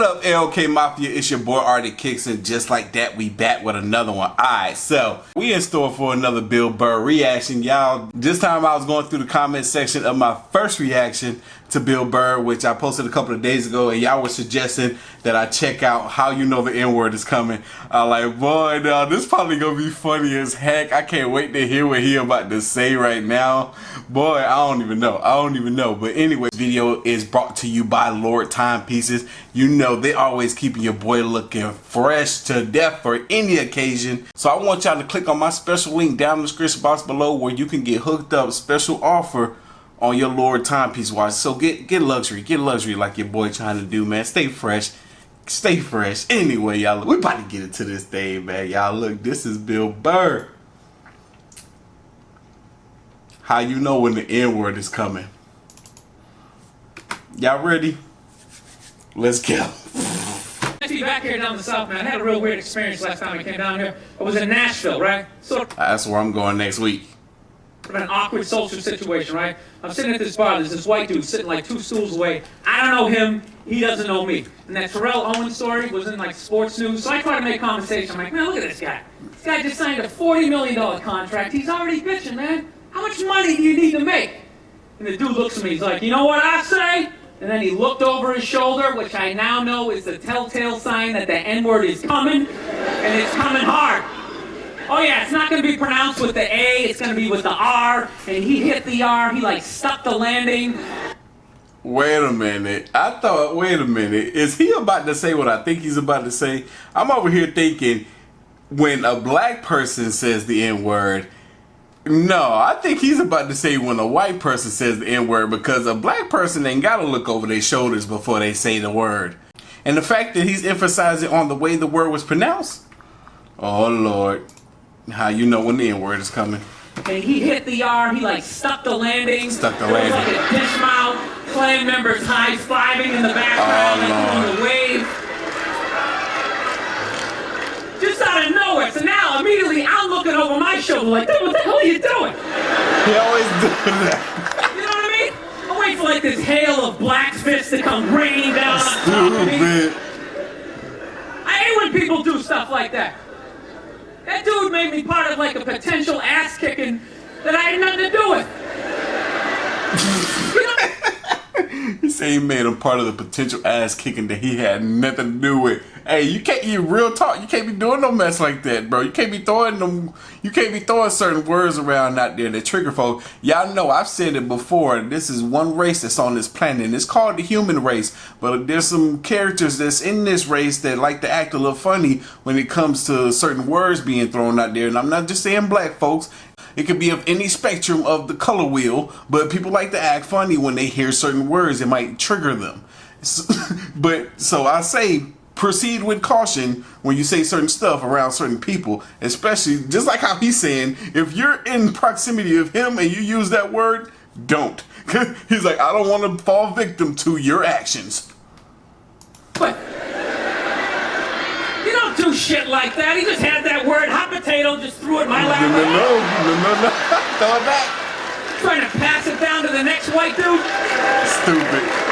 What up, LK Mafia? It's your boy Artofkickz, and just like that, we back with another one. Alright, so we in store for another Bill Burr reaction, y'all. This time I was going through the comment section of my first reaction to Bill Burr, which I posted a couple of days ago, and y'all were suggesting that I check out How You Know the N-Word is Coming. I'm like, boy, no, this probably gonna be funny as heck. I can't wait to hear what he about to say right now. Boy, I don't even know. But anyway, this video is brought to you by Lord Timepieces. You know they always keeping your boy looking fresh to death for any occasion. So I want y'all to click on my special link down in the description box below where you can get hooked up, special offer on your Lord Timepiece watch. So get luxury like your boy trying to do, man. Stay fresh. Anyway, y'all, we about to get into this thing, man. Y'all, look, this is Bill Burr. How you know when the N-word is coming? Y'all ready? Let's go. Back here down the south, man. I had a real weird experience last time I came down here. I was in Nashville, right? So that's where I'm going next week. An awkward social situation, right? I'm sitting at this bar. There's this white dude sitting like 2 stools away. I don't know him. He doesn't know me. And that Terrell Owens story was in like sports news. So I try to make conversation. I'm like, man, look at this guy. This guy just signed a $40 million contract. He's already bitching, man. How much money do you need to make? And the dude looks at me. He's like, you know what I say? And then he looked over his shoulder, which I now know is the telltale sign that the N-word is coming, and it's coming hard. Oh yeah, it's not going to be pronounced with the A, it's going to be with the R, and he hit the R, he like stuck the landing. Wait a minute, is he about to say what I think he's about to say? I'm over here thinking, when a black person says the N-word, no, I think he's about to say when a white person says the N-word, because a black person ain't got to look over their shoulders before they say the word. And the fact that he's emphasizing on the way the word was pronounced, oh Lord. How you know when the N-word is coming? And he hit the R, he like stuck the landing. It was like a dish mouth, clan members high-fiving in the background, like doing the wave. Just out of nowhere. So now immediately I'm looking over my shoulder like, dude, what the hell are you doing? He always doing that. You know what I mean? I wait for like this hail of black fists to come raining down on top of me. I hate when people do stuff like that. That dude made me part of like a potential ass kicking that I had nothing to do with. You know? He said he made him part of the potential ass kicking that he had nothing to do with. Hey, you can't, you real talk, you can't be doing no mess like that, bro. You can't be throwing certain words around out there that trigger folks. Y'all know I've said it before. This is one race that's on this planet, and it's called the human race. But there's some characters that's in this race that like to act a little funny when it comes to certain words being thrown out there. And I'm not just saying black folks. It could be of any spectrum of the color wheel, but people like to act funny when they hear certain words. It might trigger them. So I say, proceed with caution when you say certain stuff around certain people, especially just like how he's saying, if you're in proximity of him and you use that word, don't. He's like, I don't want to fall victim to your actions. But you don't do shit like that. He just had that word, hot potato, just threw it in my lap. No. Throw it back. Trying to pass it down to the next white dude. Stupid.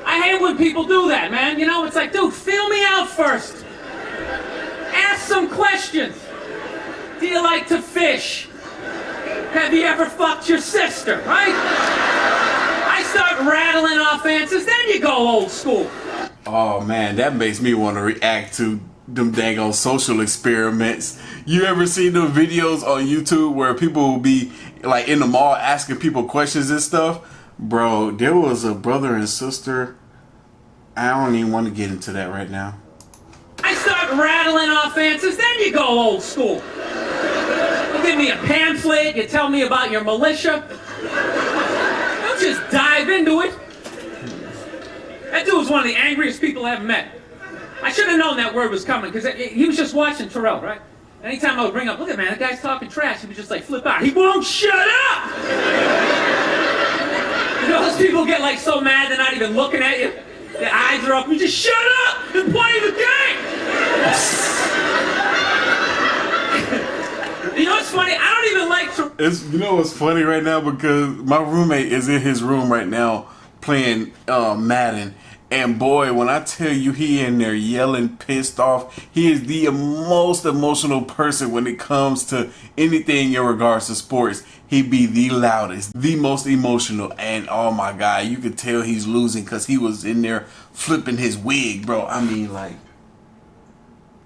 I hate when people do that, man. You know, it's like, dude, feel me out first. Ask some questions. Do you like to fish? Have you ever fucked your sister, right? I start rattling off answers, then you go old school. Oh man, that makes me want to react to them dang on social experiments. You ever seen the videos on YouTube where people will be like in the mall asking people questions and stuff? Bro, there was a brother and sister. I don't even want to get into that right now. I start rattling off answers, then you go old school. You give me a pamphlet, you tell me about your militia. Don't just dive into it. That dude was one of the angriest people I ever met. I should have known that word was coming, because he was just watching Terrell, right? Anytime I would bring up, look at man, that guy's talking trash, he would just like flip out. He won't shut up! You know, those people get like so mad they're not even looking at you. Their eyes are up. You just shut up and play the game. You know what's funny? I don't even like to. You know what's funny right now, because my roommate is in his room right now playing Madden, And boy, when I tell you he in there yelling, pissed off, he is the most emotional person when it comes to anything in regards to sports. He be the loudest, the most emotional, and oh my God, you could tell he's losing because he was in there flipping his wig, bro. I mean, like,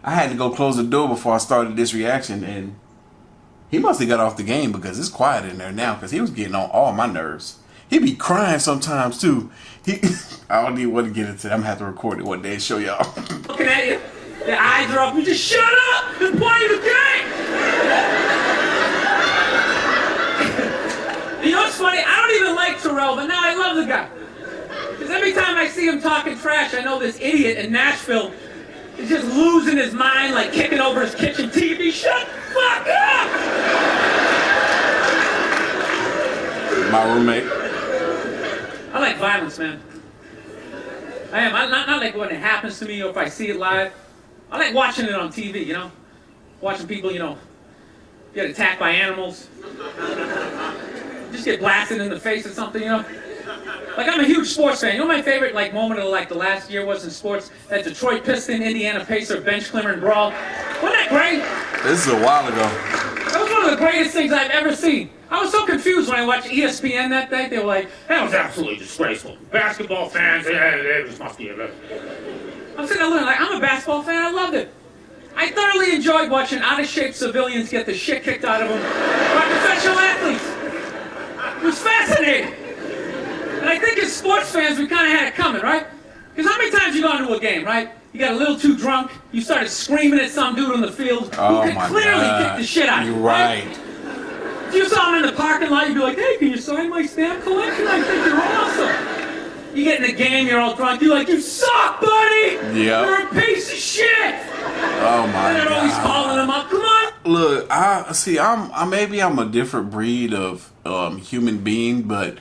I had to go close the door before I started this reaction, and he must have got off the game because it's quiet in there now because he was getting on all my nerves. He be crying sometimes too. I don't even want to get into it. I'm gonna have to record it one day and show y'all. Looking at you, the eyes are up. You just shut up and play the game. You know what's funny? I don't even like Terrell, but now I love the guy. Because every time I see him talking trash, I know this idiot in Nashville is just losing his mind, like kicking over his kitchen TV. Shut the fuck up! My roommate. I like violence, man. I am. I not like when it happens to me or if I see it live. I like watching it on TV, you know? Watching people, you know, get attacked by animals. Just get blasted in the face or something, you know? Like, I'm a huge sports fan. You know my favorite, like, moment of, like, the last year was in sports? That Detroit Piston, Indiana Pacer bench clearing brawl. Wasn't that great? This is a while ago. That was one of the greatest things I've ever seen. I was so confused when I watched ESPN that day. They were like, that was absolutely disgraceful. Basketball fans, this must be a... I'm sitting there looking like, I'm a basketball fan. I loved it. I thoroughly enjoyed watching out-of-shape civilians get the shit kicked out of them by professional athletes. It was fascinating. And I think as sports fans, we kind of had it coming, right? Because how many times you go into a game, right? You got a little too drunk, you started screaming at some dude on the field who could clearly kick the shit out of you, right? If you saw him in the parking lot, you'd be like, hey, can you sign my stamp collection? I think you're awesome. You get in the game, you're all drunk, you're like, you suck, buddy! Yeah. You're a piece of shit! Oh my And they're God. always calling him up, come on! Look, I'm a different breed of human being, but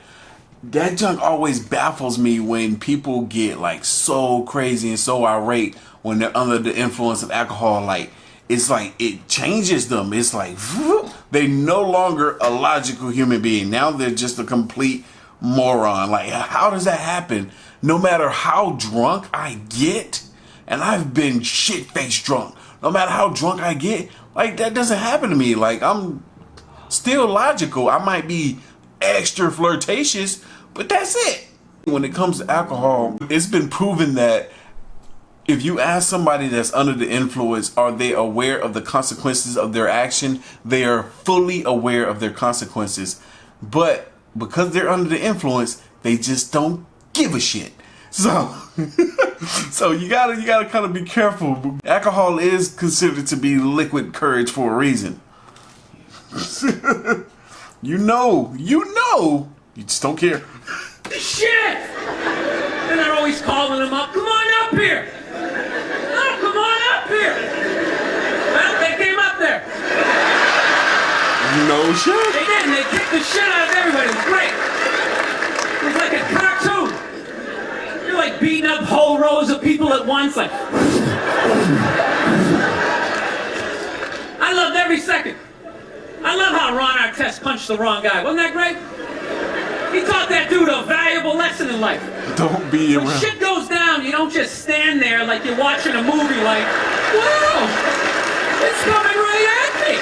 that junk always baffles me when people get like so crazy and so irate when they're under the influence of alcohol. Like, it's like it changes them. It's like they no longer a logical human being. Now they're just a complete moron. Like, how does that happen? No matter how drunk I get, and I've been shit-faced drunk, no matter how drunk I get, like, that doesn't happen to me. Like, I'm still logical. I might be extra flirtatious, but that's it. When it comes to alcohol, it's been proven that if you ask somebody that's under the influence, are they aware of the consequences of their action? They are fully aware of their consequences. But because they're under the influence, they just don't give a shit. So, so you gotta kind of be careful. Alcohol is considered to be liquid courage for a reason. You know, you just don't care. Shit! And they're always calling him up, come on up here! No, come on up here! Well, they came up there. No shit. They did, and they kicked the shit out of everybody. It was great. It was like a cartoon. You're like beating up whole rows of people at once, like... I loved every second. I love how Ron Artest punched the wrong guy. Wasn't that great? He taught that dude a valuable lesson in life. Don't be around. When shit goes down, you don't just stand there like you're watching a movie like, wow, it's coming right at me.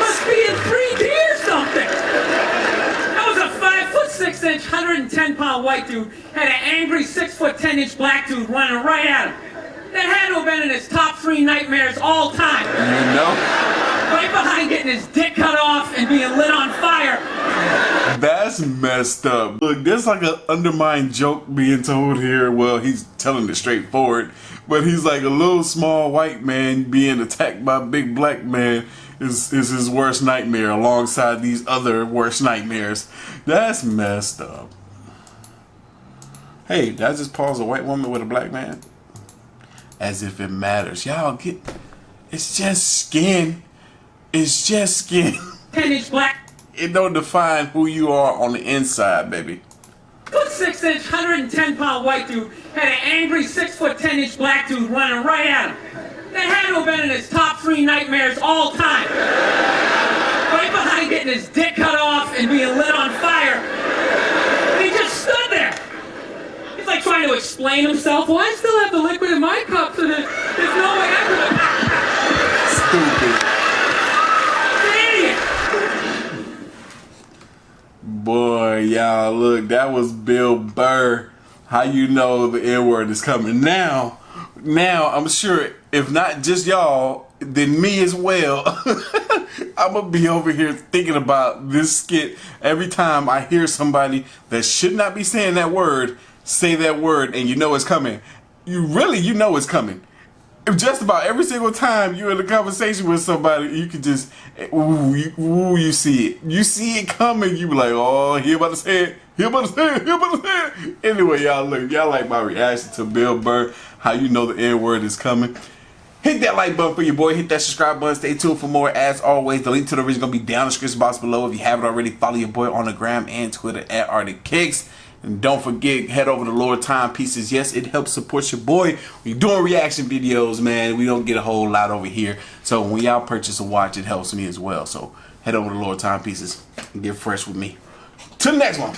Must be in 3D or something. That was a 5'6", 110-pound white dude, had an angry 6'10" black dude running right at him. That had to have been in his top 3 nightmares all time. You know? Right behind getting his dick cut off and being lit on fire. That's messed up. Look, there's like an undermined joke being told here. Well, he's telling it straightforward, but he's like a little small white man being attacked by a big black man is his worst nightmare alongside these other worst nightmares. That's messed up. Hey, did I just pause a white woman with a black man? As if it matters. Y'all get, it's just skin. It's just skin. 10-inch black. It don't define who you are on the inside, baby. 6', 110-pound white dude had an angry 6'10" black dude running right at him. That had to have been in his top 3 nightmares all time. Right behind getting his dick cut off and being lit on fire. And he just stood there. He's like like trying to explain himself. Well, I still have the liquid in my cup, so there's no way I could. Stupid. Boy, y'all, look, that was Bill Burr. How you know the N-word is coming. Now, I'm sure, if not just y'all, then me as well. I'm gonna be over here thinking about this skit every time I hear somebody that should not be saying that word say that word, and you know it's coming. You know it's coming. If just about every single time you're in a conversation with somebody, you can just, you see it. You see it coming. You be like, oh, he about to say it. He about to say it. He about to say it. Anyway, y'all, look, y'all like my reaction to Bill Burr, how you know the N-word is coming. Hit that like button for your boy. Hit that subscribe button. Stay tuned for more. As always, the link to the video is going to be down in the description box below. If you haven't already, follow your boy on the gram and Twitter at Artofkickz. And don't forget, head over to Lower Timepieces. Yes, it helps support your boy. We're doing reaction videos, man. We don't get a whole lot over here. So when y'all purchase a watch, it helps me as well. So head over to Lower Timepieces and get fresh with me. Till the next one.